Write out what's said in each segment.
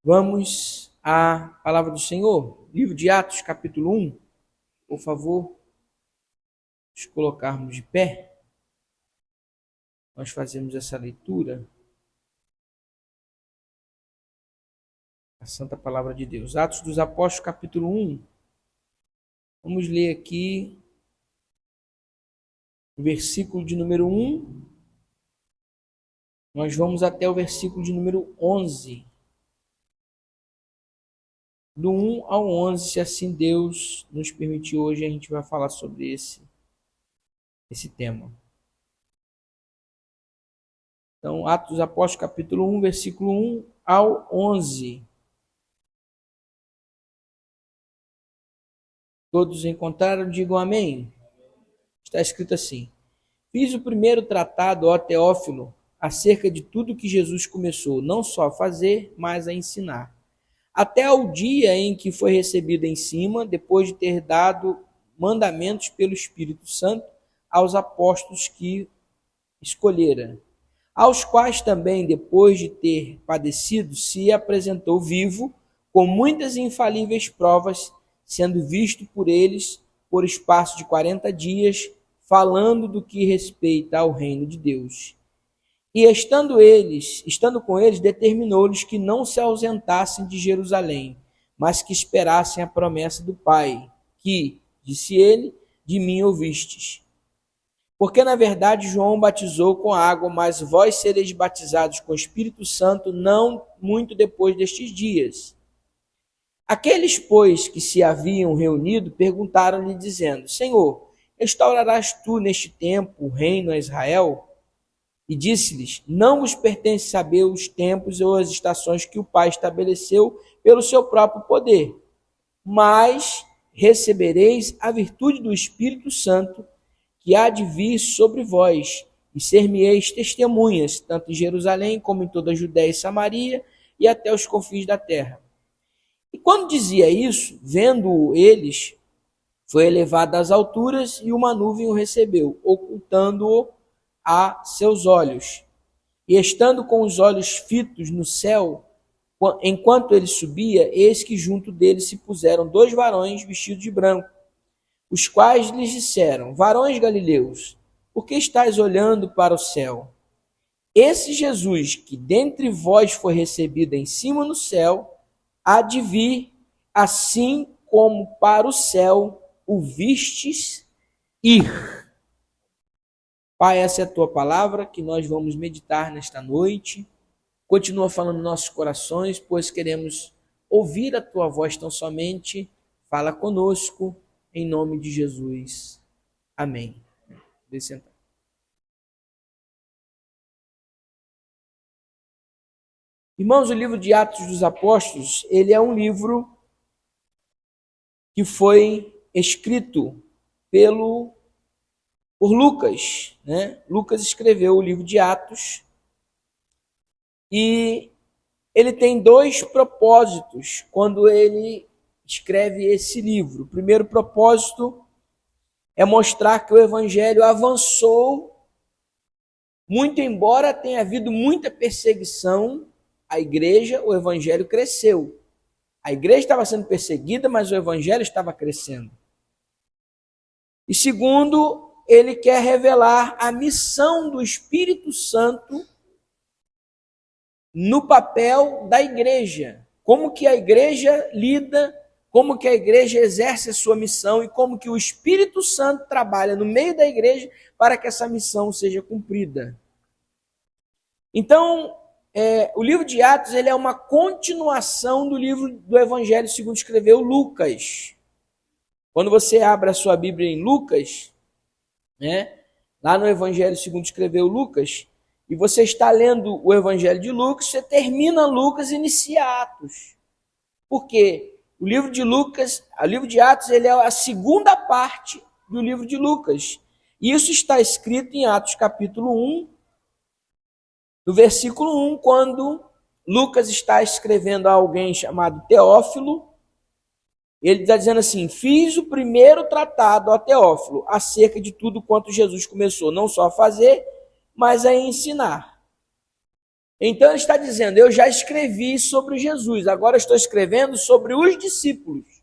Vamos à palavra do Senhor, livro de Atos, capítulo 1. Por favor, nos colocarmos de pé. Nós fazemos essa leitura. A Santa Palavra de Deus. Atos dos Apóstolos, capítulo 1. Vamos ler aqui o versículo de número 1. Nós vamos até o versículo de número 11. Do 1 ao 11, se assim Deus nos permitir, hoje a gente vai falar sobre esse tema. Então, Atos dos Apóstolos, capítulo 1, versículo 1 ao 11. Todos encontraram? Digam amém. Está escrito assim: Fiz o primeiro tratado, ó Teófilo, acerca de tudo que Jesus começou, não só a fazer, mas a ensinar. Até o dia em que foi recebido em cima, depois de ter dado mandamentos pelo Espírito Santo aos apóstolos que escolhera, aos quais também, depois de ter padecido, se apresentou vivo, com muitas e infalíveis provas, sendo visto por eles por espaço de 40 dias, falando do que respeita ao reino de Deus. E estando com eles, determinou-lhes que não se ausentassem de Jerusalém, mas que esperassem a promessa do Pai, que, disse ele, de mim ouvistes. Porque, na verdade, João batizou com água, mas vós sereis batizados com o Espírito Santo não muito depois destes dias. Aqueles, pois, que se haviam reunido, perguntaram-lhe, dizendo: Senhor, restaurarás tu neste tempo o reino a Israel? E disse-lhes: Não vos pertence saber os tempos ou as estações que o Pai estabeleceu pelo seu próprio poder, mas recebereis a virtude do Espírito Santo, que há de vir sobre vós, e ser-me-eis testemunhas, tanto em Jerusalém como em toda a Judéia e Samaria, e até os confins da terra. E quando dizia isso, vendo-o eles, foi elevado às alturas, e uma nuvem o recebeu, ocultando-o a seus olhos. E estando com os olhos fitos no céu, enquanto ele subia, eis que junto dele se puseram 2 varões vestidos de branco, os quais lhes disseram: Varões galileus, por que estáis olhando para o céu? Esse Jesus, que dentre vós foi recebido em cima no céu, há de vir, assim como para o céu o vistes ir. Pai, essa é a tua palavra que nós vamos meditar nesta noite. Continua falando nos nossos corações, pois queremos ouvir a tua voz tão somente. Fala conosco, em nome de Jesus. Amém. Deixa eu sentar. Irmãos, o livro de Atos dos Apóstolos, ele é um livro que foi escrito por Lucas, né? Lucas escreveu o livro de Atos e ele tem 2 propósitos quando ele escreve esse livro. O primeiro propósito é mostrar que o evangelho avançou, muito embora tenha havido muita perseguição, a igreja, o evangelho cresceu. A igreja estava sendo perseguida, mas o evangelho estava crescendo. E segundo, ele quer revelar a missão do Espírito Santo no papel da igreja. Como que a igreja lida, como que a igreja exerce a sua missão e como que o Espírito Santo trabalha no meio da igreja para que essa missão seja cumprida. Então, o livro de Atos ele é uma continuação do livro do Evangelho segundo escreveu Lucas. Quando você abre a sua Bíblia em Lucas, né? Lá no Evangelho segundo escreveu Lucas, e você está lendo o Evangelho de Lucas, você termina Lucas e inicia Atos. Por quê? O livro de Atos, ele é a segunda parte do livro de Lucas. E isso está escrito em Atos capítulo 1, no versículo 1, quando Lucas está escrevendo a alguém chamado Teófilo. Ele está dizendo assim: fiz o primeiro tratado, ó Teófilo, acerca de tudo quanto Jesus começou, não só a fazer, mas a ensinar. Então ele está dizendo, eu já escrevi sobre Jesus, agora estou escrevendo sobre os discípulos.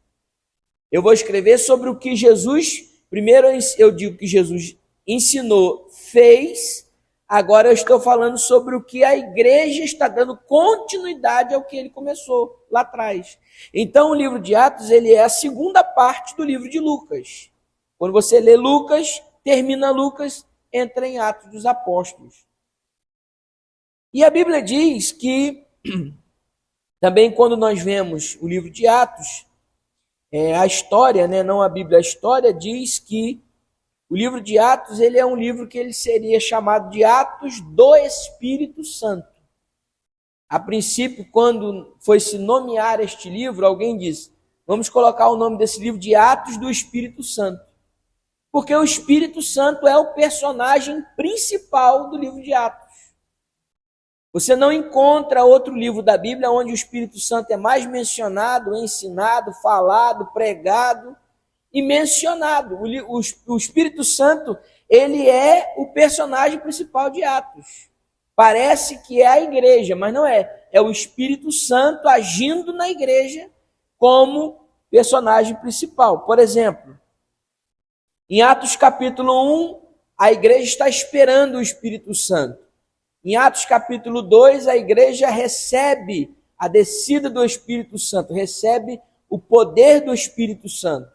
Eu vou escrever sobre o que Jesus, primeiro eu digo que Jesus ensinou, fez, agora eu estou falando sobre o que a igreja está dando continuidade ao que ele começou lá atrás. Então o livro de Atos, ele é a segunda parte do livro de Lucas. Quando você lê Lucas, termina Lucas, entra em Atos dos Apóstolos. E a Bíblia diz que, também quando nós vemos o livro de Atos, a história, né, não a Bíblia, a história diz que o livro de Atos ele é um livro que ele seria chamado de Atos do Espírito Santo. A princípio, quando foi se nomear este livro, alguém disse, vamos colocar o nome desse livro de Atos do Espírito Santo. Porque o Espírito Santo é o personagem principal do livro de Atos. Você não encontra outro livro da Bíblia onde o Espírito Santo é mais mencionado, ensinado, falado, pregado e mencionado. O Espírito Santo, ele é o personagem principal de Atos. Parece que é a igreja, mas não é. É o Espírito Santo agindo na igreja como personagem principal. Por exemplo, em Atos capítulo 1, a igreja está esperando o Espírito Santo. Em Atos capítulo 2, a igreja recebe a descida do Espírito Santo, recebe o poder do Espírito Santo.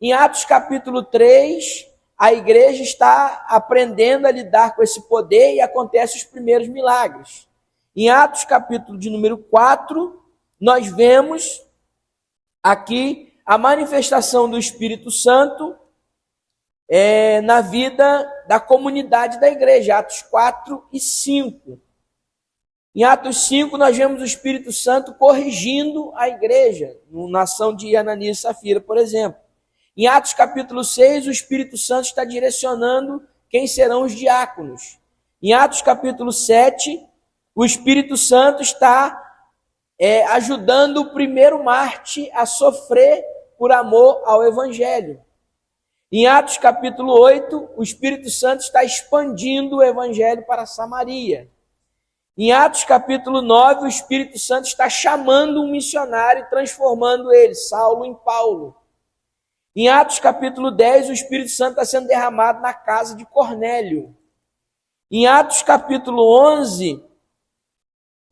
Em Atos capítulo 3, a igreja está aprendendo a lidar com esse poder e acontecem os primeiros milagres. Em Atos capítulo de número 4, nós vemos aqui a manifestação do Espírito Santo na vida da comunidade da igreja, Atos 4 e 5. Em Atos 5, nós vemos o Espírito Santo corrigindo a igreja, na ação de Ananias e Safira, por exemplo. Em Atos capítulo 6, o Espírito Santo está direcionando quem serão os diáconos. Em Atos capítulo 7, o Espírito Santo está ajudando o primeiro Marte a sofrer por amor ao Evangelho. Em Atos capítulo 8, o Espírito Santo está expandindo o Evangelho para Samaria. Em Atos capítulo 9, o Espírito Santo está chamando um missionário e transformando ele, Saulo, em Paulo. Em Atos capítulo 10, o Espírito Santo está sendo derramado na casa de Cornélio. Em Atos capítulo 11,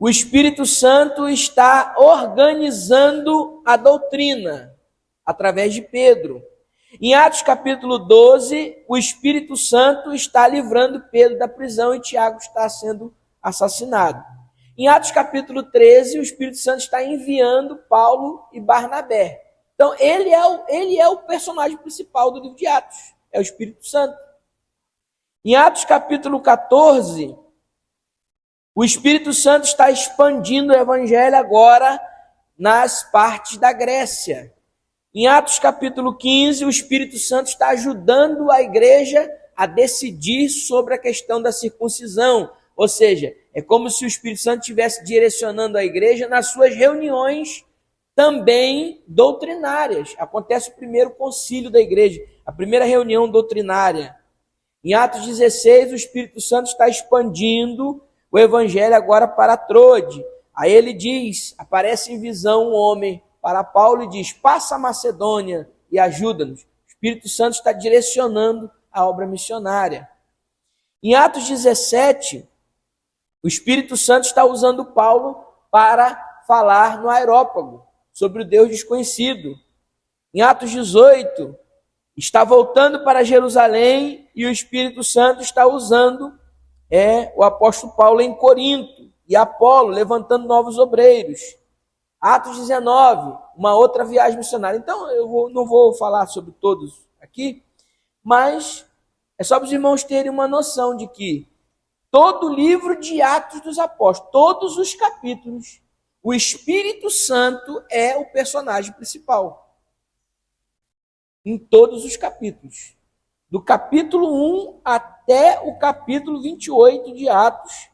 o Espírito Santo está organizando a doutrina através de Pedro. Em Atos capítulo 12, o Espírito Santo está livrando Pedro da prisão e Tiago está sendo assassinado. Em Atos capítulo 13, o Espírito Santo está enviando Paulo e Barnabé. Então, ele é o personagem principal do livro de Atos, é o Espírito Santo. Em Atos capítulo 14, o Espírito Santo está expandindo o Evangelho agora nas partes da Grécia. Em Atos capítulo 15, o Espírito Santo está ajudando a igreja a decidir sobre a questão da circuncisão. Ou seja, é como se o Espírito Santo estivesse direcionando a igreja nas suas reuniões também doutrinárias. Acontece o primeiro concílio da igreja, a primeira reunião doutrinária. Em Atos 16, o Espírito Santo está expandindo o evangelho agora para Trode. Aí ele diz, aparece em visão um homem para Paulo e diz, passa a Macedônia e ajuda-nos. O Espírito Santo está direcionando a obra missionária. Em Atos 17, o Espírito Santo está usando Paulo para falar no Areópago, sobre o Deus desconhecido. Em Atos 18, está voltando para Jerusalém e o Espírito Santo está usando o apóstolo Paulo em Corinto e Apolo, levantando novos obreiros. Atos 19, uma outra viagem missionária. Então, não vou falar sobre todos aqui, mas é só para os irmãos terem uma noção de que todo o livro de Atos dos Apóstolos, todos os capítulos, o Espírito Santo é o personagem principal. Em todos os capítulos. Do capítulo 1 até o capítulo 28 de Atos,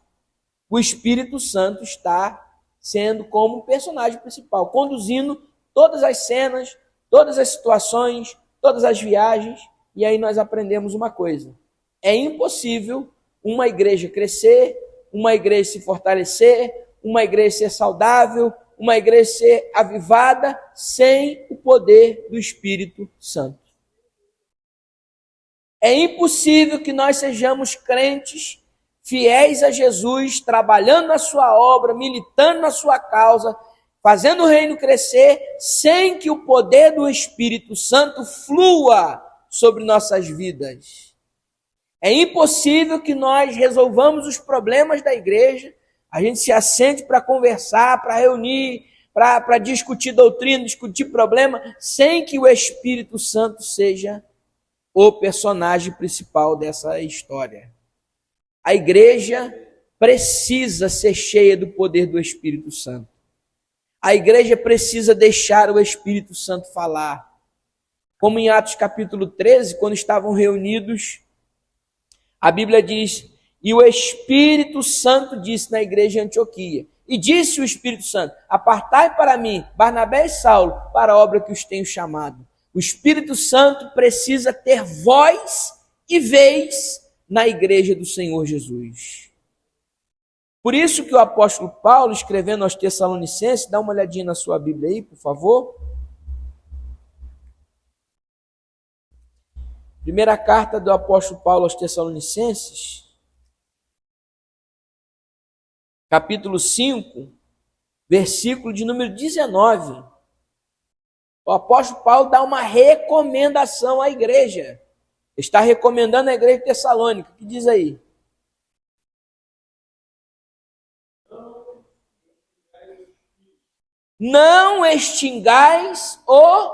o Espírito Santo está sendo como personagem principal, conduzindo todas as cenas, todas as situações, todas as viagens. E aí nós aprendemos uma coisa. É impossível uma igreja crescer, uma igreja se fortalecer, uma igreja ser saudável, uma igreja ser avivada, sem o poder do Espírito Santo. É impossível que nós sejamos crentes fiéis a Jesus, trabalhando na sua obra, militando na sua causa, fazendo o reino crescer, sem que o poder do Espírito Santo flua sobre nossas vidas. É impossível que nós resolvamos os problemas da igreja, a gente se assente para conversar, para reunir, para discutir doutrina, discutir problema, sem que o Espírito Santo seja o personagem principal dessa história. A igreja precisa ser cheia do poder do Espírito Santo. A igreja precisa deixar o Espírito Santo falar. Como em Atos capítulo 13, quando estavam reunidos, a Bíblia diz: e o Espírito Santo disse na igreja de Antioquia, e disse o Espírito Santo: apartai para mim Barnabé e Saulo para a obra que os tenho chamado. O Espírito Santo precisa ter voz e vez na igreja do Senhor Jesus. Por isso que o apóstolo Paulo, escrevendo aos Tessalonicenses, dá uma olhadinha na sua Bíblia aí, por favor. Primeira carta do apóstolo Paulo aos Tessalonicenses, capítulo 5, versículo de número 19. O apóstolo Paulo dá uma recomendação à igreja. Está recomendando a igreja de Tessalônica. O que diz aí? Não extingais o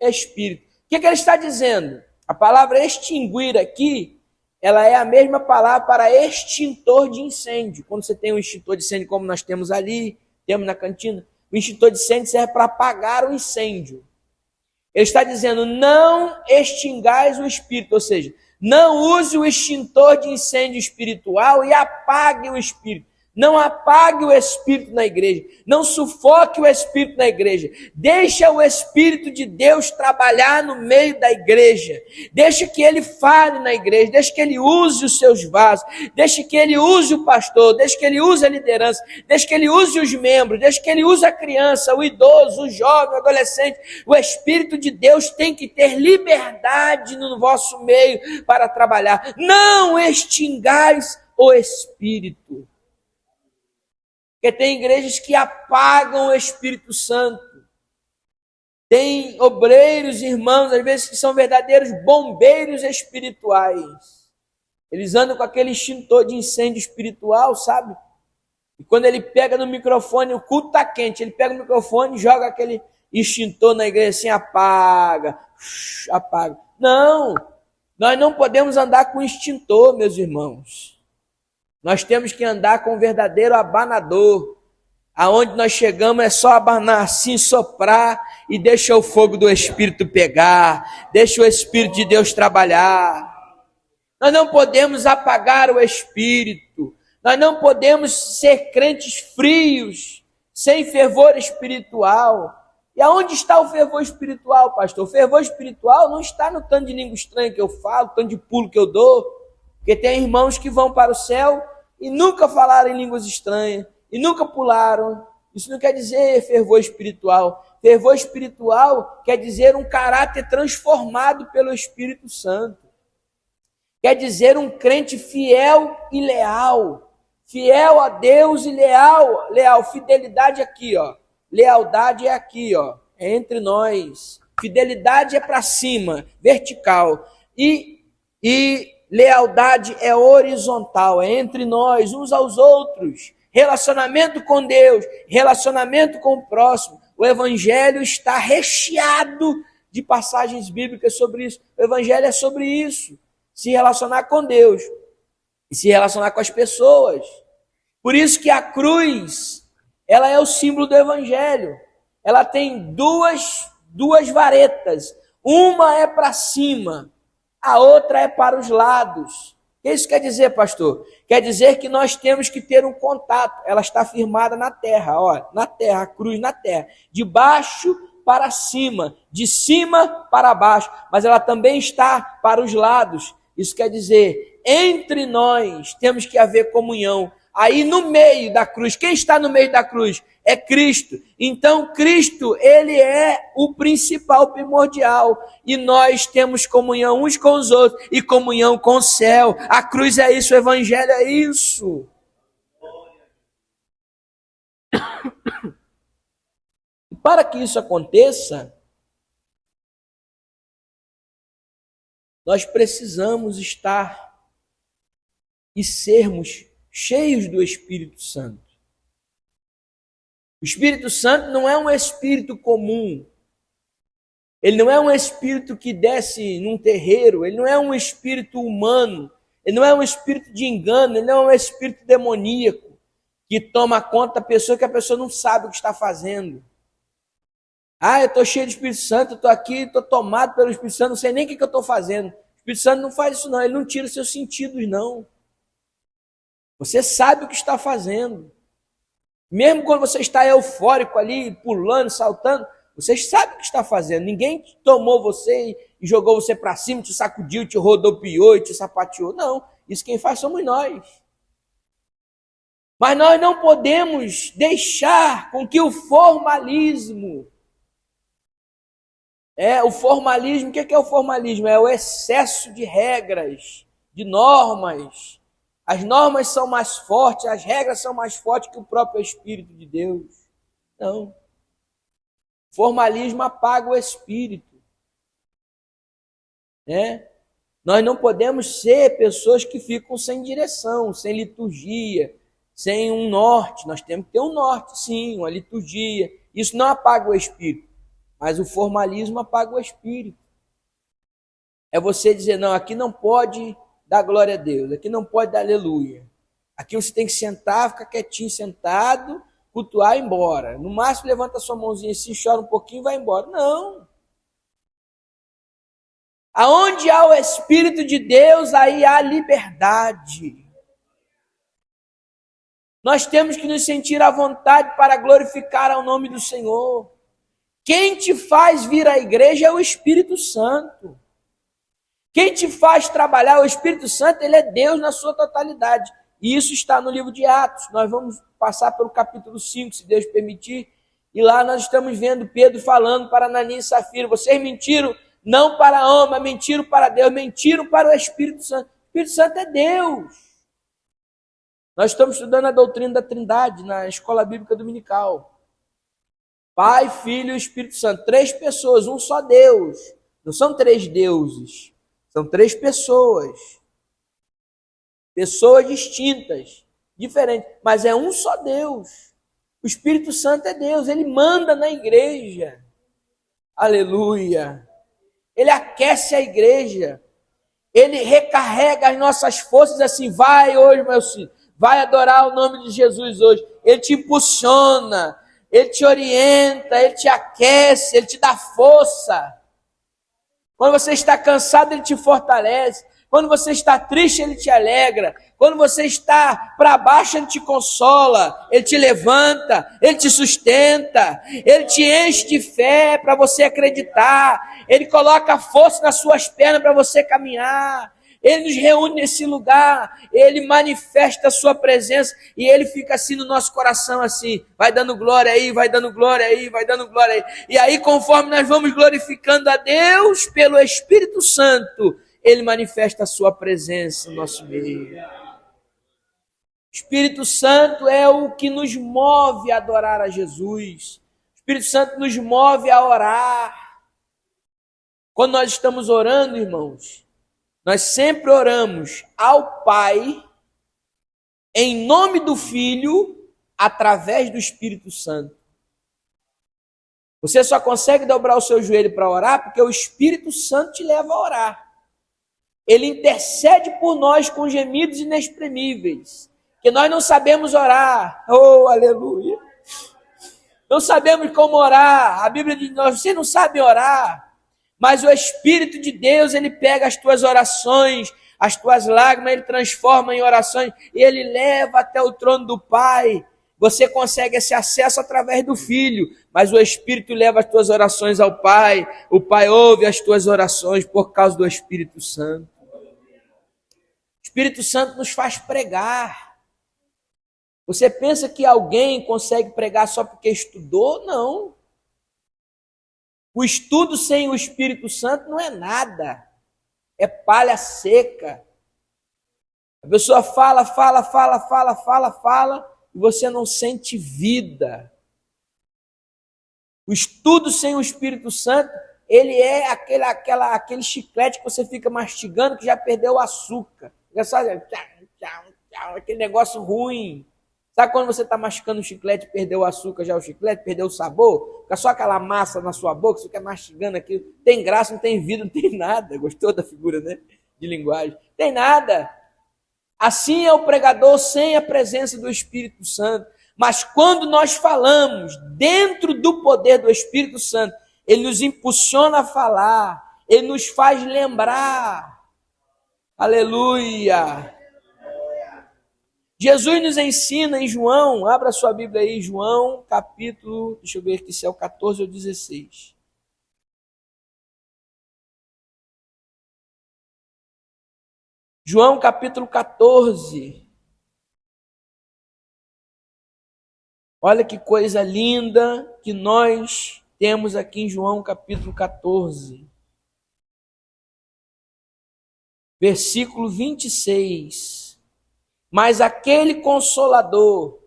Espírito. O que ele está dizendo? A palavra extinguir aqui, ela é a mesma palavra para extintor de incêndio. Quando você tem um extintor de incêndio, como nós temos ali, temos na cantina, o extintor de incêndio serve para apagar o incêndio. Ele está dizendo, não extingais o Espírito, ou seja, não use o extintor de incêndio espiritual e apague o Espírito. Não apague o Espírito na igreja, não sufoque o Espírito na igreja. Deixa o Espírito de Deus trabalhar no meio da igreja. Deixa que ele fale na igreja, deixa que ele use os seus vasos, deixa que ele use o pastor, deixa que ele use a liderança, deixa que ele use os membros, deixa que ele use a criança, o idoso, o jovem, o adolescente. O Espírito de Deus tem que ter liberdade no vosso meio para trabalhar. Não extingais o Espírito. Porque tem igrejas que apagam o Espírito Santo. Tem obreiros, irmãos, às vezes que são verdadeiros bombeiros espirituais. Eles andam com aquele extintor de incêndio espiritual, sabe? E quando ele pega no microfone, o culto está quente, ele pega o microfone e joga aquele extintor na igreja assim, apaga, apaga. Não, nós não podemos andar com extintor, meus irmãos. Nós temos que andar com um verdadeiro abanador. Aonde nós chegamos é só abanar assim, soprar e deixa o fogo do Espírito pegar. Deixa o Espírito de Deus trabalhar. Nós não podemos apagar o Espírito. Nós não podemos ser crentes frios, sem fervor espiritual. E aonde está o fervor espiritual, pastor? O fervor espiritual não está no tanto de língua estranha que eu falo, tanto de pulo que eu dou. Porque tem irmãos que vão para o céu e nunca falaram em línguas estranhas, e nunca pularam. Isso não quer dizer fervor espiritual. Fervor espiritual quer dizer um caráter transformado pelo Espírito Santo. Quer dizer um crente fiel e leal. Fiel a Deus e leal. Leal, fidelidade aqui, ó. Lealdade é aqui, ó. É entre nós. Fidelidade é para cima, vertical. E lealdade é horizontal, é entre nós, uns aos outros. Relacionamento com Deus, relacionamento com o próximo. O Evangelho está recheado de passagens bíblicas sobre isso. O Evangelho é sobre isso. Se relacionar com Deus e se relacionar com as pessoas. Por isso que a cruz, ela é o símbolo do Evangelho. Ela tem duas varetas. Uma é para cima, a outra é para os lados. O que isso quer dizer, pastor? Quer dizer que nós temos que ter um contato. Ela está firmada na terra, ó, na terra, a cruz na terra. De baixo para cima, de cima para baixo. Mas ela também está para os lados. Isso quer dizer, entre nós temos que haver comunhão. Aí no meio da cruz, quem está no meio da cruz? É Cristo. Então Cristo, ele é o principal, primordial. E nós temos comunhão uns com os outros e comunhão com o céu. A cruz é isso, o evangelho é isso. E para que isso aconteça, nós precisamos estar e sermos cheios do Espírito Santo. O Espírito Santo não é um espírito comum. Ele não é um espírito que desce num terreiro. Ele não é um espírito humano. Ele não é um espírito de engano. Ele não é um espírito demoníaco que toma conta da pessoa que a pessoa não sabe o que está fazendo. Ah, eu estou cheio de Espírito Santo, eu estou aqui, estou tomado pelo Espírito Santo, não sei nem o que eu estou fazendo. O Espírito Santo não faz isso não, ele não tira os seus sentidos não. Você sabe o que está fazendo. Mesmo quando você está eufórico ali, pulando, saltando, você sabe o que está fazendo. Ninguém tomou você e jogou você para cima, te sacudiu, te rodopiou e te sapateou. Não, isso quem faz somos nós. Mas nós não podemos deixar com que o formalismo... o formalismo, o que é o formalismo? É o excesso de regras, de normas. As normas são mais fortes, as regras são mais fortes que o próprio Espírito de Deus. Não. O formalismo apaga o Espírito. Nós não podemos ser pessoas que ficam sem direção, sem liturgia, sem um norte. Nós temos que ter um norte, sim, uma liturgia. Isso não apaga o Espírito. Mas o formalismo apaga o Espírito. É você dizer, não, aqui não pode dar glória a Deus, aqui não pode dar aleluia. Aqui você tem que sentar, ficar quietinho, sentado, cultuar e ir embora. No máximo, levanta a sua mãozinha assim, chora um pouquinho e vai embora. Não. Aonde há o Espírito de Deus, aí há liberdade. Nós temos que nos sentir à vontade para glorificar ao nome do Senhor. Quem te faz vir à igreja é o Espírito Santo. Quem te faz trabalhar, o Espírito Santo, ele é Deus na sua totalidade. E isso está no livro de Atos. Nós vamos passar pelo capítulo 5, se Deus permitir. E lá nós estamos vendo Pedro falando para Ananias e Safira. Vocês mentiram não para a homem, mas mentiram para Deus, mentiram para o Espírito Santo. O Espírito Santo é Deus. Nós estamos estudando a doutrina da Trindade na Escola Bíblica Dominical. Pai, Filho e Espírito Santo. 3 pessoas, um só Deus. Não são 3 deuses. São 3 pessoas. Pessoas distintas, diferentes. Mas é um só Deus. O Espírito Santo é Deus. Ele manda na igreja. Aleluia. Ele aquece a igreja. Ele recarrega as nossas forças assim. Vai hoje, meu filho. Vai adorar o nome de Jesus hoje. Ele te impulsiona. Ele te orienta. Ele te aquece. Ele te dá força. Quando você está cansado, ele te fortalece. Quando você está triste, ele te alegra. Quando você está para baixo, ele te consola. Ele te levanta, ele te sustenta. Ele te enche de fé para você acreditar. Ele coloca força nas suas pernas para você caminhar. Ele nos reúne nesse lugar, ele manifesta a sua presença e ele fica assim no nosso coração assim, vai dando glória aí, vai dando glória aí, vai dando glória aí. E aí conforme nós vamos glorificando a Deus pelo Espírito Santo, ele manifesta a sua presença no nosso meio. Espírito Santo é o que nos move a adorar a Jesus. O Espírito Santo nos move a orar. Quando nós estamos orando, irmãos, nós sempre oramos ao Pai, em nome do Filho, através do Espírito Santo. Você só consegue dobrar o seu joelho para orar porque o Espírito Santo te leva a orar. Ele intercede por nós com gemidos inexprimíveis, que nós não sabemos orar. Oh, aleluia! Não sabemos como orar. A Bíblia diz, você não sabe orar. Mas o Espírito de Deus, ele pega as tuas orações, as tuas lágrimas, ele transforma em orações e ele leva até o trono do Pai. Você consegue esse acesso através do Filho, mas o Espírito leva as tuas orações ao Pai. O Pai ouve as tuas orações por causa do Espírito Santo. O Espírito Santo nos faz pregar. Você pensa que alguém consegue pregar só porque estudou? Não. O estudo sem o Espírito Santo não é nada. É palha seca. A pessoa fala, e você não sente vida. O estudo sem o Espírito Santo, ele é aquele chiclete que você fica mastigando que já perdeu o açúcar. Aquele negócio ruim. Sabe quando você está masticando um chiclete e perdeu o açúcar, já o chiclete, perdeu o sabor? Fica só aquela massa na sua boca, você fica mastigando aquilo. Tem graça, não tem vida, não tem nada. Gostou da figura, né? De linguagem? Tem nada. Assim é o pregador sem a presença do Espírito Santo. Mas quando nós falamos dentro do poder do Espírito Santo, ele nos impulsiona a falar, ele nos faz lembrar. Aleluia! Jesus nos ensina em João, abra sua Bíblia aí, João, capítulo, deixa eu ver aqui se é o 14 ou 16. João, capítulo 14. Olha que coisa linda que nós temos aqui em João, capítulo 14. Versículo 26. Mas aquele Consolador,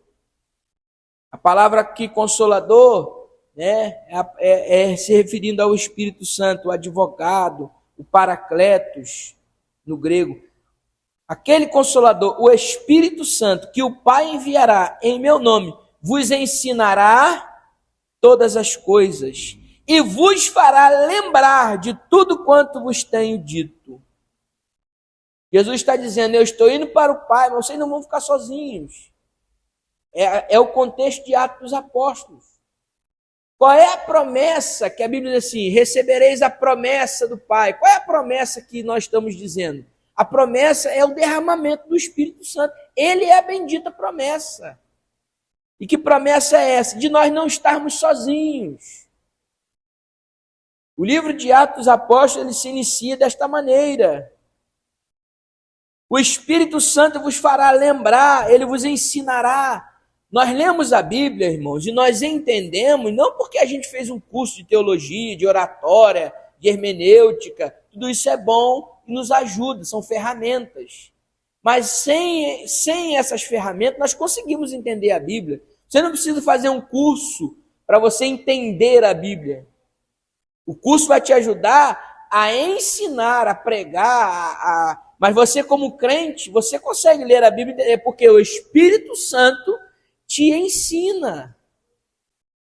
a palavra aqui Consolador, né, é se referindo ao Espírito Santo, o advogado, o Paracletos, no grego. Aquele Consolador, o Espírito Santo, que o Pai enviará em meu nome, vos ensinará todas as coisas e vos fará lembrar de tudo quanto vos tenho dito. Jesus está dizendo, eu estou indo para o Pai, mas vocês não vão ficar sozinhos. É o contexto de Atos dos Apóstolos. Qual é a promessa que a Bíblia diz assim, recebereis a promessa do Pai? Qual é a promessa que nós estamos dizendo? A promessa é o derramamento do Espírito Santo. Ele é a bendita promessa. E que promessa é essa? De nós não estarmos sozinhos. O livro de Atos dos Apóstolos ele se inicia desta maneira. O Espírito Santo vos fará lembrar, ele vos ensinará. Nós lemos a Bíblia, irmãos, e nós entendemos, não porque a gente fez um curso de teologia, de oratória, de hermenêutica, tudo isso é bom e nos ajuda, são ferramentas. Mas sem essas ferramentas, nós conseguimos entender a Bíblia. Você não precisa fazer um curso para você entender a Bíblia. O curso vai te ajudar a ensinar, a pregar, mas você como crente, você consegue ler a Bíblia porque o Espírito Santo te ensina.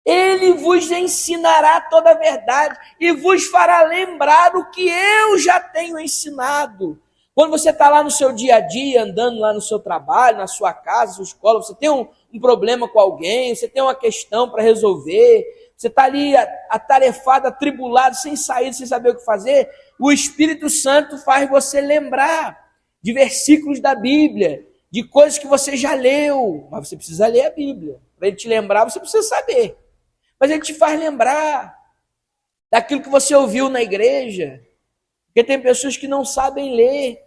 Ele vos ensinará toda a verdade e vos fará lembrar o que eu já tenho ensinado. Quando você está lá no seu dia a dia, andando lá no seu trabalho, na sua casa, na sua escola, você tem um problema com alguém, você tem uma questão para resolver, você está ali atarefado, atribulado, sem saída, sem saber o que fazer, o Espírito Santo faz você lembrar de versículos da Bíblia, de coisas que você já leu, mas você precisa ler a Bíblia. Para ele te lembrar, você precisa saber. Mas ele te faz lembrar daquilo que você ouviu na igreja, porque tem pessoas que não sabem ler,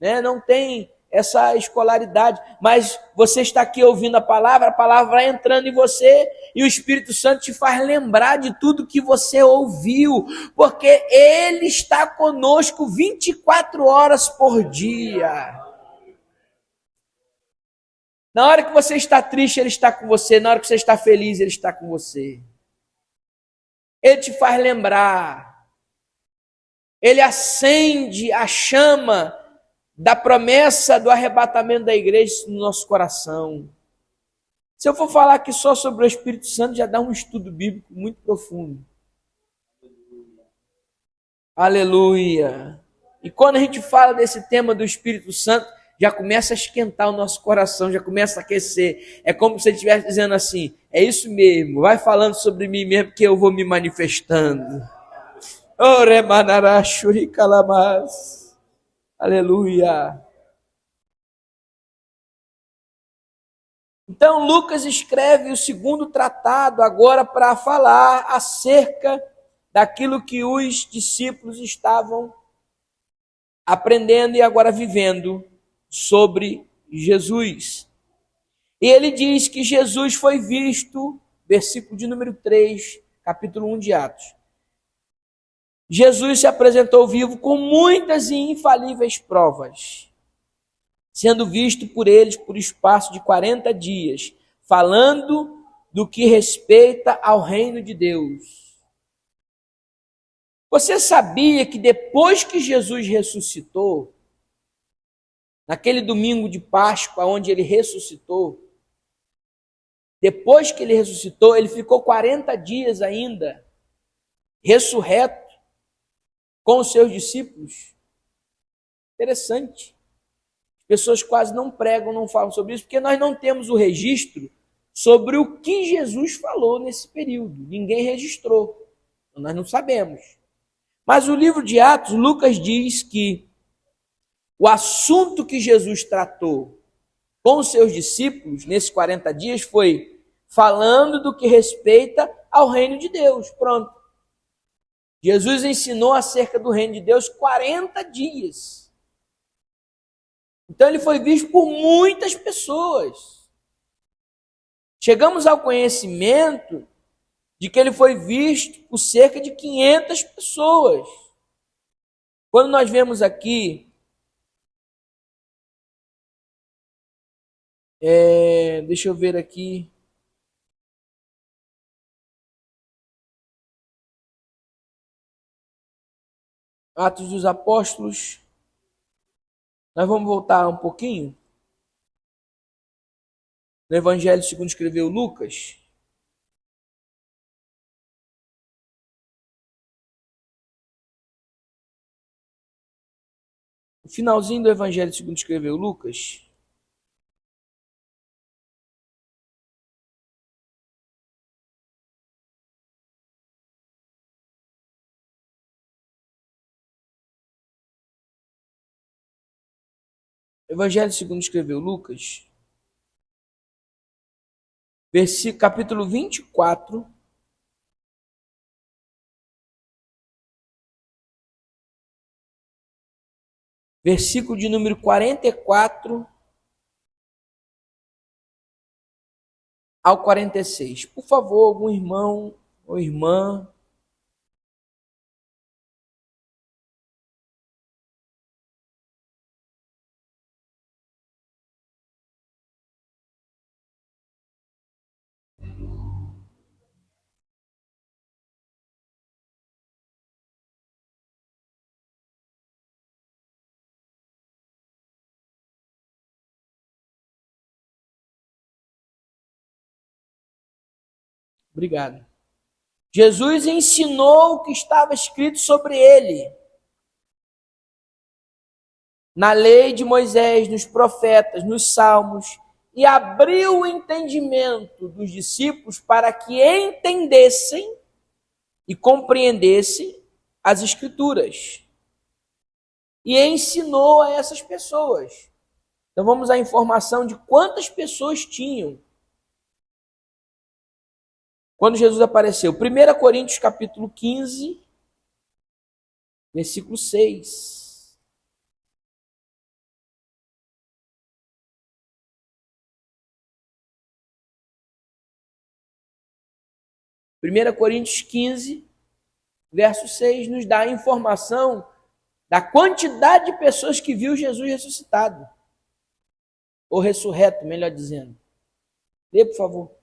né? Não tem essa escolaridade, mas você está aqui ouvindo a palavra vai entrando em você e o Espírito Santo te faz lembrar de tudo que você ouviu, porque ele está conosco 24 horas por dia. Na hora que você está triste, ele está com você, na hora que você está feliz, ele está com você. Ele te faz lembrar, ele acende a chama da promessa do arrebatamento da igreja no nosso coração. Se eu for falar aqui só sobre o Espírito Santo, já dá um estudo bíblico muito profundo. Aleluia! E quando a gente fala desse tema do Espírito Santo, já começa a esquentar o nosso coração, já começa a aquecer. É como se ele estivesse dizendo assim, é isso mesmo, vai falando sobre mim mesmo que eu vou me manifestando. Aleluia! Então Lucas escreve o segundo tratado agora para falar acerca daquilo que os discípulos estavam aprendendo e agora vivendo sobre Jesus. E ele diz que Jesus foi visto, versículo de número 3, capítulo 1 de Atos. Jesus se apresentou vivo com muitas e infalíveis provas, sendo visto por eles por espaço de 40 dias, falando do que respeita ao reino de Deus. Você sabia que depois que Jesus ressuscitou, naquele domingo de Páscoa, onde ele ressuscitou, depois que ele ressuscitou, ele ficou 40 dias ainda, ressurreto, com os seus discípulos? Interessante. As pessoas quase não pregam, não falam sobre isso, porque nós não temos o registro sobre o que Jesus falou nesse período. Ninguém registrou. Então, nós não sabemos. Mas o livro de Atos, Lucas diz que o assunto que Jesus tratou com os seus discípulos nesses 40 dias foi falando do que respeita ao reino de Deus. Pronto. Jesus ensinou acerca do reino de Deus 40 dias. Então ele foi visto por muitas pessoas. Chegamos ao conhecimento de que ele foi visto por cerca de 500 pessoas. Quando nós vemos aqui, deixa eu ver aqui, Atos dos Apóstolos, nós vamos voltar um pouquinho, no Evangelho segundo escreveu Lucas. O finalzinho do Evangelho segundo escreveu Lucas. Evangelho segundo escreveu Lucas, capítulo 24, versículo de número 44 ao 46. Por favor, algum irmão ou irmã Obrigado. Jesus ensinou o que estava escrito sobre ele na lei de Moisés, nos profetas, nos salmos, e abriu o entendimento dos discípulos para que entendessem e compreendessem as Escrituras. E ensinou a essas pessoas. Então vamos à informação de quantas pessoas tinham quando Jesus apareceu. 1 Coríntios capítulo 15, versículo 6. 1 Coríntios 15, verso 6, nos dá a informação da quantidade de pessoas que viu Jesus ressuscitado. Ou ressurreto, melhor dizendo. Lê, por favor.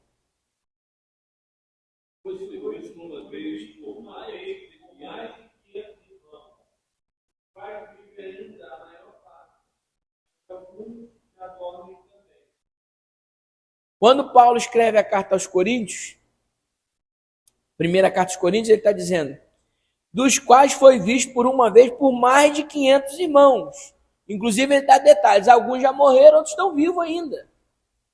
Pois foi visto uma vez por mais de 500 irmãos. Vai viver ainda a maior parte. Alguns já dormem também. Quando Paulo escreve a carta aos Coríntios, primeira carta aos Coríntios, ele está dizendo, dos quais foi visto por uma vez por mais de 500 irmãos. Inclusive ele dá detalhes, alguns já morreram, outros estão vivos ainda.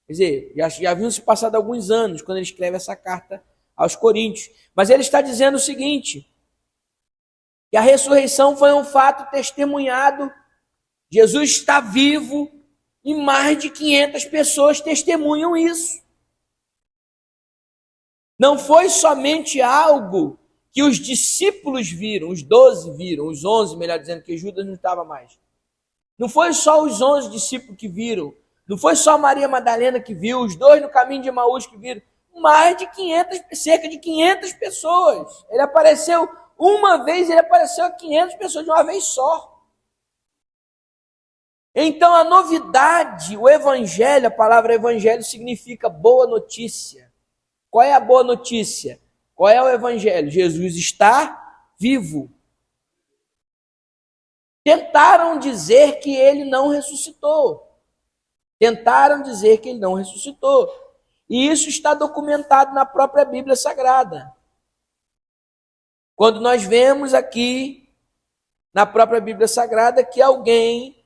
Quer dizer, já haviam se passado alguns anos quando ele escreve essa carta aos Coríntios. Mas ele está dizendo o seguinte, que a ressurreição foi um fato testemunhado, Jesus está vivo e mais de 500 pessoas testemunham isso. Não foi somente algo que os discípulos viram, os 12 viram, os 11, melhor dizendo, que Judas não estava mais. Não foi só os 11 discípulos que viram, Não foi só Maria Madalena que viu, os dois no caminho de Emaús que viram. Mais de 500, cerca de 500 pessoas. Ele apareceu uma vez, ele apareceu a 500 pessoas de uma vez só. Então a novidade, o evangelho, a palavra evangelho significa boa notícia. Qual é a boa notícia? Qual é o evangelho? Jesus está vivo. Tentaram dizer que ele não ressuscitou. Tentaram dizer que ele não ressuscitou. E isso está documentado na própria Bíblia Sagrada. Quando nós vemos aqui, na própria Bíblia Sagrada, que alguém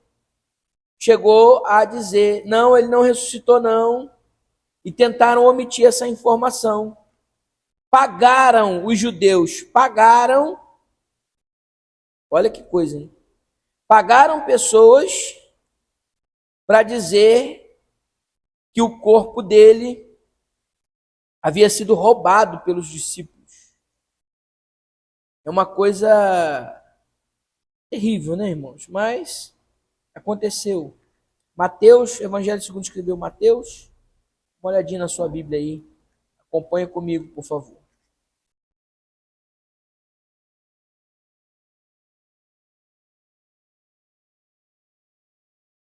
chegou a dizer, não, ele não ressuscitou não, e tentaram omitir essa informação. Pagaram, os judeus pagaram, olha que coisa, hein? Pagaram pessoas para dizer que o corpo dele havia sido roubado pelos discípulos. É uma coisa terrível, né, irmãos? Mas aconteceu. Mateus, Evangelho segundo escreveu Mateus. Uma olhadinha na sua Bíblia aí. Acompanha comigo, por favor.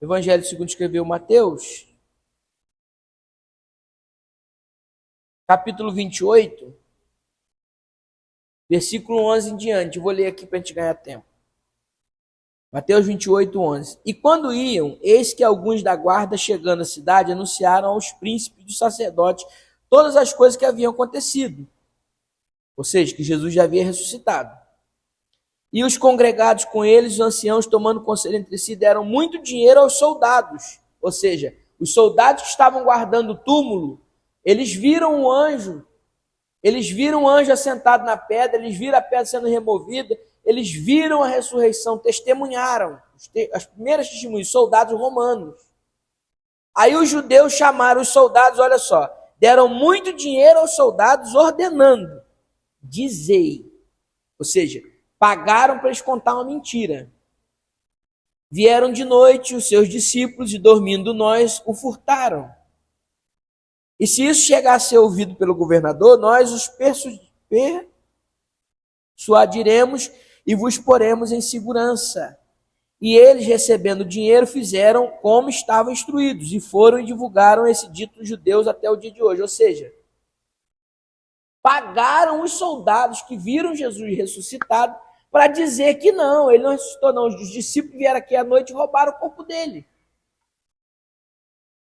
Evangelho segundo escreveu Mateus, capítulo 28, versículo 11 em diante. Eu vou ler aqui para a gente ganhar tempo. Mateus 28, 11. E quando iam, eis que alguns da guarda, chegando à cidade, anunciaram aos príncipes dos sacerdotes todas as coisas que haviam acontecido. Ou seja, que Jesus já havia ressuscitado. E os congregados com eles, os anciãos, tomando conselho entre si, deram muito dinheiro aos soldados. Ou seja, os soldados que estavam guardando o túmulo, eles viram um anjo. Eles viram um anjo assentado na pedra, eles viram a pedra sendo removida, eles viram a ressurreição, testemunharam. As primeiras testemunhas, soldados romanos. Aí os judeus chamaram os soldados, olha só, deram muito dinheiro aos soldados ordenando, dizei. Ou seja, pagaram para eles contar uma mentira. Vieram de noite os seus discípulos e dormindo nós o furtaram. E se isso chegasse a ser ouvido pelo governador, nós os persuadiremos e vos poremos em segurança. E eles, recebendo dinheiro, fizeram como estavam instruídos e foram e divulgaram esse dito aos judeus até o dia de hoje. Ou seja, pagaram os soldados que viram Jesus ressuscitado para dizer que não, ele não ressuscitou não. Os discípulos vieram aqui à noite e roubaram o corpo dele.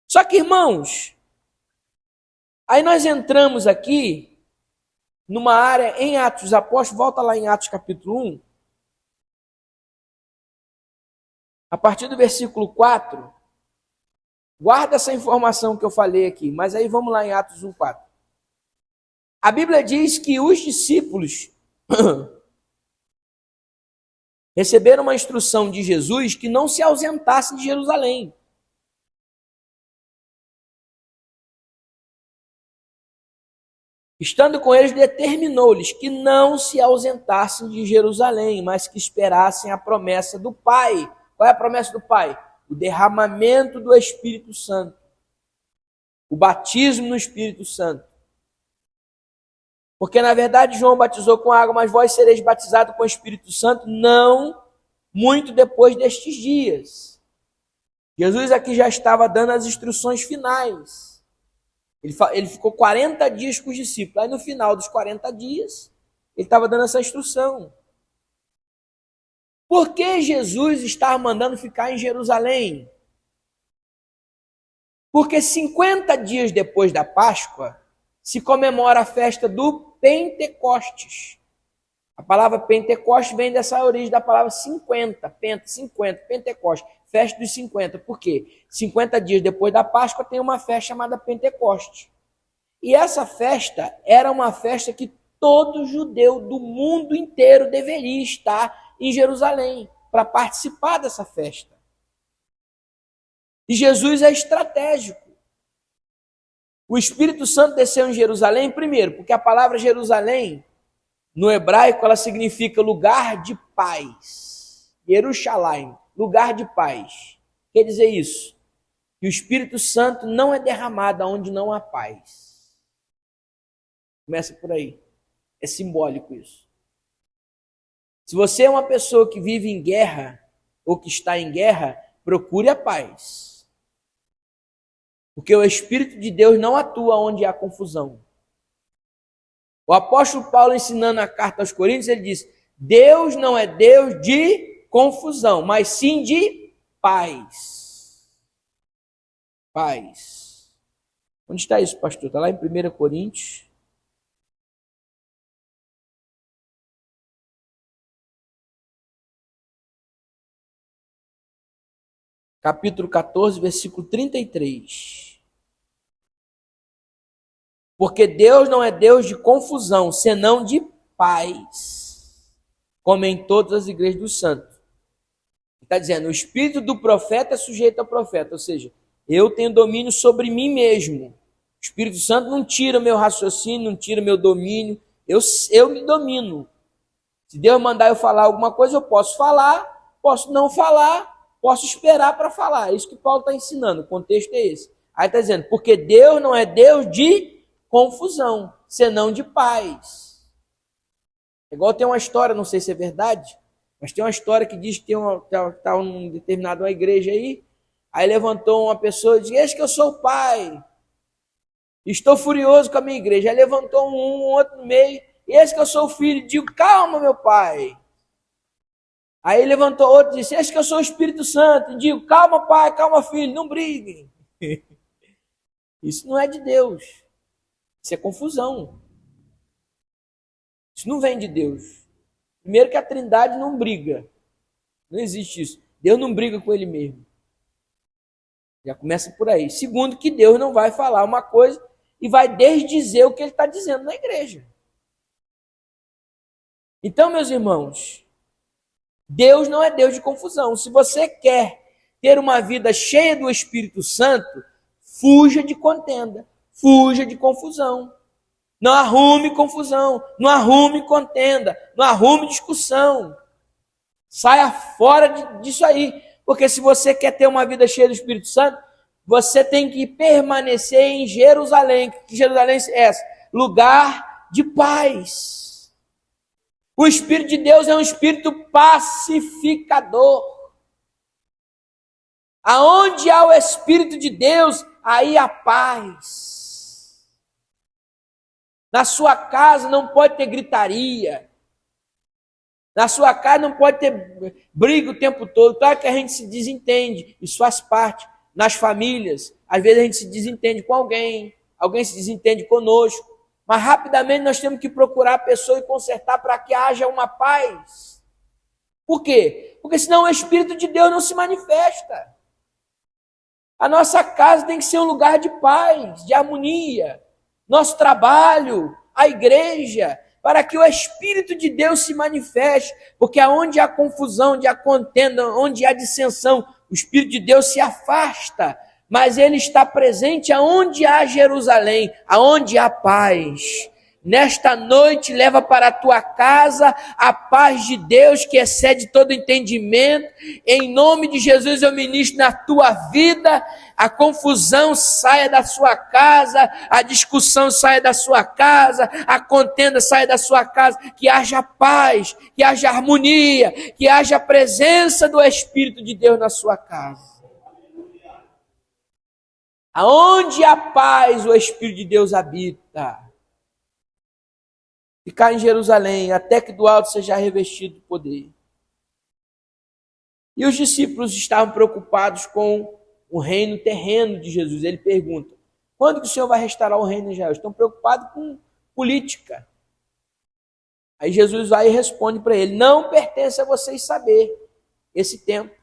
Só que, irmãos, aí nós entramos aqui numa área em Atos dos Apóstolos, volta lá em Atos capítulo 1, a partir do versículo 4, guarda essa informação que eu falei aqui, mas aí vamos lá em Atos 1, 4. A Bíblia diz que os discípulos receberam uma instrução de Jesus que não se ausentassem de Jerusalém. Estando com eles, determinou-lhes que não se ausentassem de Jerusalém, mas que esperassem a promessa do Pai. Qual é a promessa do Pai? O derramamento do Espírito Santo. O batismo no Espírito Santo. Porque, na verdade, João batizou com água, mas vós sereis batizados com o Espírito Santo não muito depois destes dias. Jesus aqui já estava dando as instruções finais. Ele ficou 40 dias com os discípulos. Aí no final dos 40 dias, ele estava dando essa instrução. Por que Jesus estava mandando ficar em Jerusalém? Porque 50 dias depois da Páscoa, se comemora a festa do Pentecostes. A palavra Pentecostes vem dessa origem da palavra 50, Pentecostes. Festa dos 50. Por quê? 50 dias depois da Páscoa tem uma festa chamada Pentecoste. E essa festa era uma festa que todo judeu do mundo inteiro deveria estar em Jerusalém para participar dessa festa. E Jesus é estratégico. O Espírito Santo desceu em Jerusalém, primeiro, porque a palavra Jerusalém, no hebraico, ela significa lugar de paz. Jerusalém. Lugar de paz. Quer dizer isso? que o Espírito Santo não é derramado onde não há paz. Começa por aí. É simbólico isso. Se você é uma pessoa que vive em guerra, ou que está em guerra, procure a paz. Porque o Espírito de Deus não atua onde há confusão. O apóstolo Paulo, ensinando a carta aos Coríntios, ele diz: Deus não é Deus de confusão, mas sim de paz. Paz. Onde está isso, pastor? Está lá em 1 Coríntios. Capítulo 14, versículo 33. Porque Deus não é Deus de confusão, senão de paz, como em todas as igrejas dos santos. Está dizendo, o espírito do profeta é sujeito ao profeta, ou seja, eu tenho domínio sobre mim mesmo. O Espírito Santo não tira meu raciocínio, não tira meu domínio, eu me domino. Se Deus mandar eu falar alguma coisa, eu posso falar, posso não falar, posso esperar para falar. É isso que Paulo está ensinando, o contexto é esse. Aí está dizendo, porque Deus não é Deus de confusão, senão de paz. Igual tem uma história, não sei se é verdade, mas tem uma história que diz que está um determinada igreja aí levantou uma pessoa e disse, eis que eu sou o pai, estou furioso com a minha igreja. Aí levantou um outro no meio, eis que eu sou o filho, digo, calma meu pai. Aí levantou outro e disse, eis que eu sou o Espírito Santo, digo, calma pai, calma filho, não briguem. Isso não é de Deus. Isso é confusão. Isso não vem de Deus. Primeiro que a Trindade não briga. Não existe isso. Deus não briga com ele mesmo. Já começa por aí. Segundo, que Deus não vai falar uma coisa e vai desdizer o que ele está dizendo na igreja. Então, meus irmãos, Deus não é Deus de confusão. Se você quer ter uma vida cheia do Espírito Santo, fuja de contenda, fuja de confusão. Não arrume confusão, não arrume contenda, não arrume discussão. Saia fora disso aí. Porque se você quer ter uma vida cheia do Espírito Santo, você tem que permanecer em Jerusalém. Que Jerusalém é essa? Lugar de paz. O Espírito de Deus é um Espírito pacificador. Aonde há o Espírito de Deus, aí há paz. Na sua casa não pode ter gritaria. Na sua casa não pode ter briga o tempo todo. Claro que a gente se desentende, isso faz parte. Nas famílias, às vezes a gente se desentende com alguém se desentende conosco, mas rapidamente nós temos que procurar a pessoa e consertar para que haja uma paz. Por quê? Porque senão o Espírito de Deus não se manifesta. A nossa casa tem que ser um lugar de paz, de harmonia. Nosso trabalho, a igreja, para que o Espírito de Deus se manifeste, porque aonde há confusão, onde há contenda, onde há dissensão, o Espírito de Deus se afasta, mas ele está presente aonde há Jerusalém, aonde há paz. Nesta noite, leva para a tua casa a paz de Deus que excede todo entendimento. Em nome de Jesus eu ministro na tua vida, a confusão saia da sua casa, a discussão saia da sua casa, a contenda saia da sua casa, que haja paz, que haja harmonia, que haja a presença do Espírito de Deus na sua casa. Aonde há paz, o Espírito de Deus habita. Ficar em Jerusalém, até que do alto seja revestido de poder. E os discípulos estavam preocupados com o reino terreno de Jesus. Ele pergunta, quando que o Senhor vai restaurar o reino de Israel? Estão preocupados com política. Aí Jesus vai e responde para ele, não pertence a vocês saber esse tempo.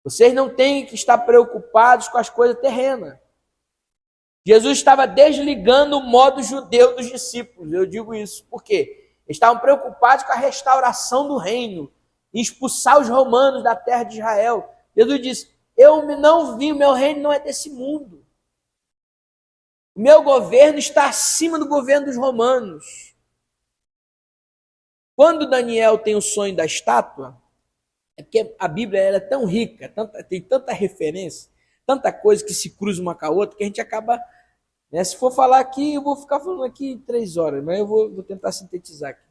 Vocês não têm que estar preocupados com as coisas terrenas. Jesus estava desligando o modo judeu dos discípulos, eu digo isso, por quê? Eles estavam preocupados com a restauração do reino, em expulsar os romanos da terra de Israel. Jesus disse, eu não vi, o meu reino não é desse mundo. O meu governo está acima do governo dos romanos. Quando Daniel tem o sonho da estátua, É porque a Bíblia ela é tão rica, tem tanta referência, tanta coisa que se cruza uma com a outra, que a gente acaba, né, se for falar aqui, eu vou ficar falando aqui 3 horas, mas eu vou tentar sintetizar aqui.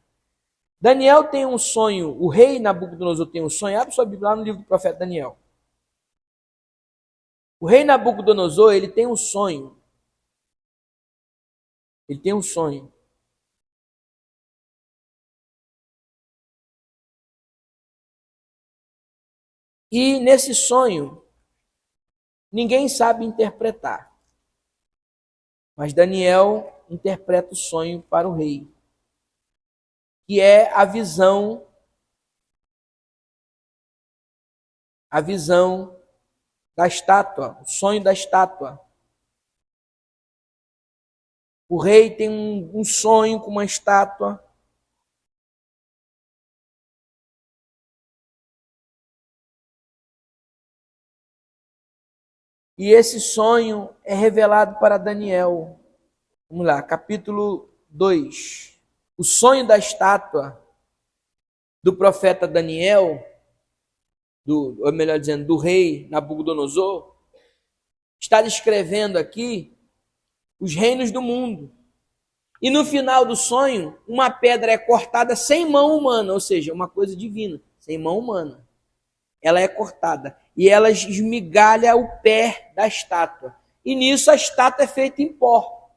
Daniel tem um sonho, o rei Nabucodonosor tem um sonho, abre sua Bíblia lá no livro do profeta Daniel. O rei Nabucodonosor, ele tem um sonho. Ele tem um sonho. E nesse sonho, ninguém sabe interpretar. Mas Daniel interpreta o sonho para o rei, que é a visão da estátua, o sonho da estátua. O rei tem um sonho com uma estátua. E esse sonho é revelado para Daniel. Vamos lá, capítulo 2. O sonho da estátua do profeta Daniel, ou melhor dizendo, do rei Nabucodonosor, está descrevendo aqui os reinos do mundo. E no final do sonho, uma pedra é cortada sem mão humana, ou seja, uma coisa divina, sem mão humana. Ela é cortada e ela esmigalha o pé da estátua. E nisso a estátua é feita em pó.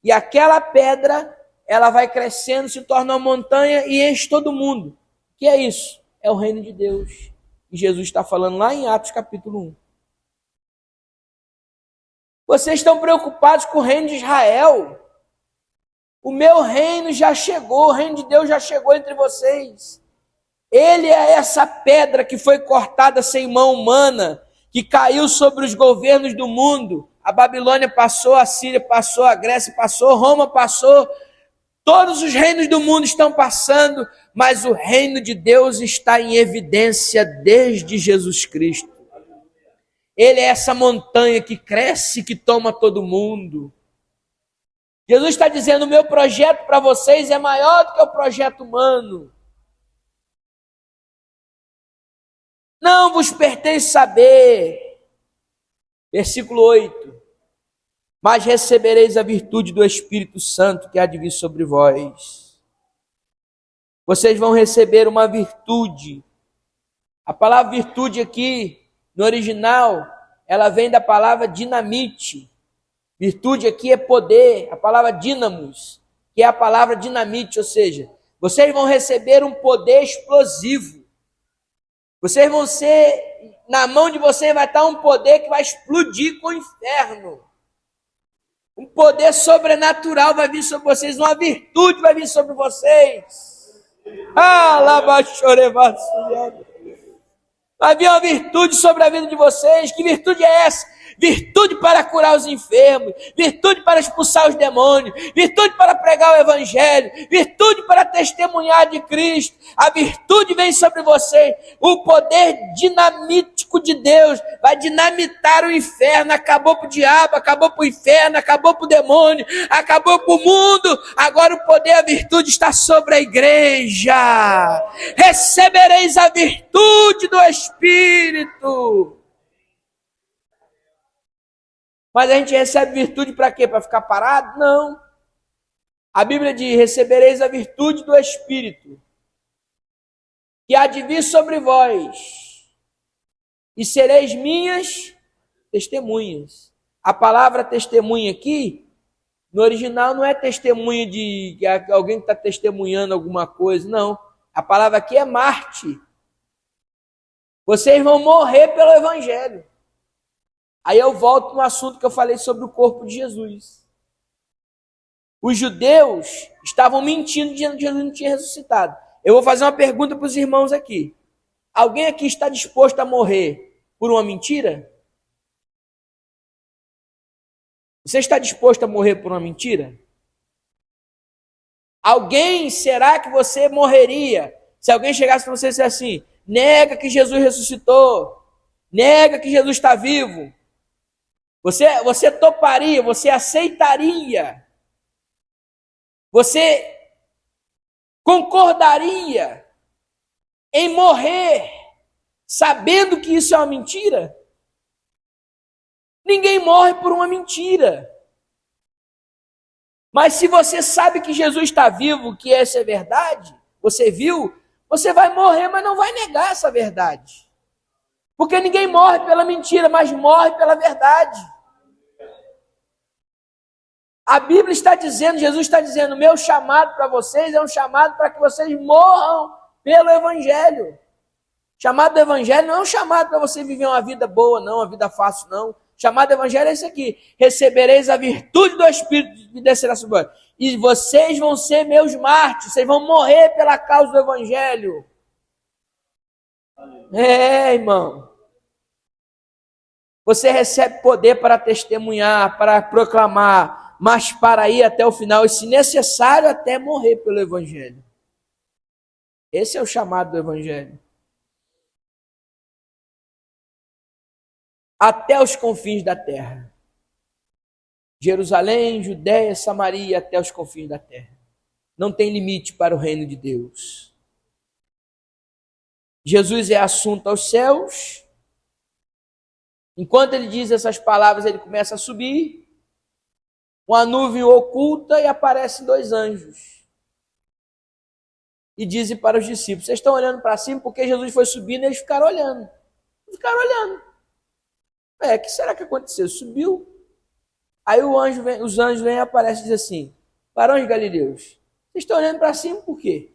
E aquela pedra, ela vai crescendo, se torna uma montanha e enche todo mundo. O que é isso? É o reino de Deus. E Jesus está falando lá em Atos capítulo 1. Vocês estão preocupados com o reino de Israel? O meu reino já chegou, o reino de Deus já chegou entre vocês. Ele é essa pedra que foi cortada sem mão humana, que caiu sobre os governos do mundo. A Babilônia passou, a Síria passou, a Grécia passou, Roma passou. Todos os reinos do mundo estão passando, mas o reino de Deus está em evidência desde Jesus Cristo. Ele é essa montanha que cresce, que toma todo mundo. Jesus está dizendo, o meu projeto para vocês é maior do que o projeto humano. Não vos pertence saber. Versículo 8. Mas recebereis a virtude do Espírito Santo que há de vir sobre vós. Vocês vão receber uma virtude. A palavra virtude aqui, no original, ela vem da palavra dinamite. Virtude aqui é poder, a palavra dínamos, que é a palavra dinamite, ou seja, vocês vão receber um poder explosivo. Vocês vão ser, na mão de vocês vai estar um poder que vai explodir com o inferno. Um poder sobrenatural vai vir sobre vocês, uma virtude vai vir sobre vocês. Vai vir uma virtude sobre a vida de vocês. Que virtude é essa? Virtude para curar os enfermos, virtude para expulsar os demônios, virtude para pregar o evangelho, virtude para testemunhar de Cristo. A virtude vem sobre você, o poder dinamítico de Deus vai dinamitar o inferno. Acabou para o diabo, acabou para o inferno, acabou para o demônio, acabou para o mundo. Agora o poder, a virtude está sobre a igreja. Recebereis a virtude do Espírito. Mas a gente recebe virtude para quê? Para ficar parado? Não. A Bíblia diz, recebereis a virtude do Espírito, que há de vir sobre vós, e sereis minhas testemunhas. A palavra testemunha aqui, no original não é testemunha de alguém que está testemunhando alguma coisa, não. A palavra aqui é Marte. Vocês vão morrer pelo Evangelho. Aí eu volto no assunto que eu falei sobre o corpo de Jesus. Os judeus estavam mentindo dizendo que Jesus não tinha ressuscitado. Eu vou fazer uma pergunta para os irmãos aqui. Alguém aqui está disposto a morrer por uma mentira? Você está disposto a morrer por uma mentira? Alguém, será que você morreria se alguém chegasse para você e dissesse assim, nega que Jesus ressuscitou, nega que Jesus está vivo? Você toparia, você aceitaria, você concordaria em morrer sabendo que isso é uma mentira? Ninguém morre por uma mentira. Mas se você sabe que Jesus está vivo, que essa é verdade, você viu, você vai morrer, mas não vai negar essa verdade. Porque ninguém morre pela mentira, mas morre pela verdade. A Bíblia está dizendo, Jesus está dizendo, meu chamado para vocês é um chamado para que vocês morram pelo Evangelho. Chamado do Evangelho não é um chamado para você viver uma vida boa, não, uma vida fácil, não. Chamado do Evangelho é esse aqui: recebereis a virtude do Espírito e descerá sobre vós. E vocês vão ser meus mártires, vocês vão morrer pela causa do Evangelho. Irmão. Você recebe poder para testemunhar, para proclamar, mas para ir até o final, e se necessário, até morrer pelo Evangelho. Esse é o chamado do Evangelho. Até os confins da terra. Jerusalém, Judéia, Samaria, até os confins da terra. Não tem limite para o reino de Deus. Jesus é assunto aos céus. Enquanto ele diz essas palavras, ele começa a subir. Uma nuvem oculta e aparecem 2 anjos. E dizem para os discípulos: vocês estão olhando para cima porque Jesus foi subindo e eles ficaram olhando. O que será que aconteceu? Subiu. Aí os anjos vêm e aparecem e dizem assim: varões galileus, vocês estão olhando para cima por quê?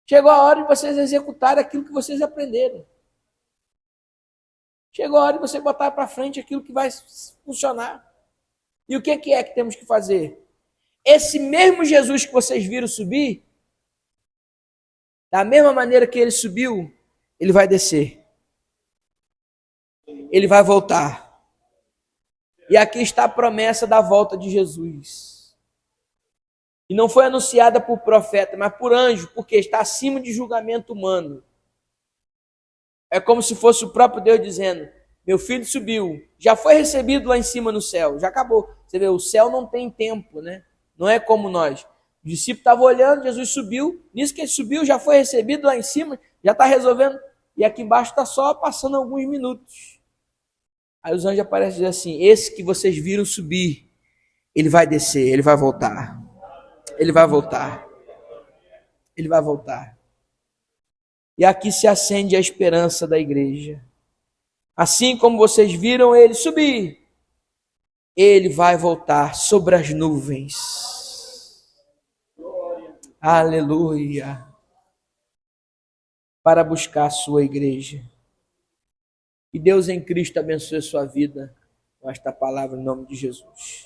Chegou a hora de vocês executarem aquilo que vocês aprenderam. Chegou a hora de você botar para frente aquilo que vai funcionar. E o que é que temos que fazer? Esse mesmo Jesus que vocês viram subir, da mesma maneira que ele subiu, ele vai descer. Ele vai voltar. E aqui está a promessa da volta de Jesus. E não foi anunciada por profeta, mas por anjo, porque está acima de julgamento humano. É como se fosse o próprio Deus dizendo: meu filho subiu, já foi recebido lá em cima no céu, já acabou. Você vê, o céu não tem tempo, né? Não é como nós. O discípulo estava olhando, Jesus subiu, nisso que ele subiu, já foi recebido lá em cima, já está resolvendo, e aqui embaixo está só passando alguns minutos. Aí os anjos aparecem e dizem assim: esse que vocês viram subir, ele vai descer, ele vai voltar. Ele vai voltar. Ele vai voltar. E aqui se acende a esperança da igreja. Assim como vocês viram ele subir, ele vai voltar sobre as nuvens. Aleluia. Para buscar a sua igreja. Que Deus em Cristo abençoe a sua vida com esta palavra em nome de Jesus.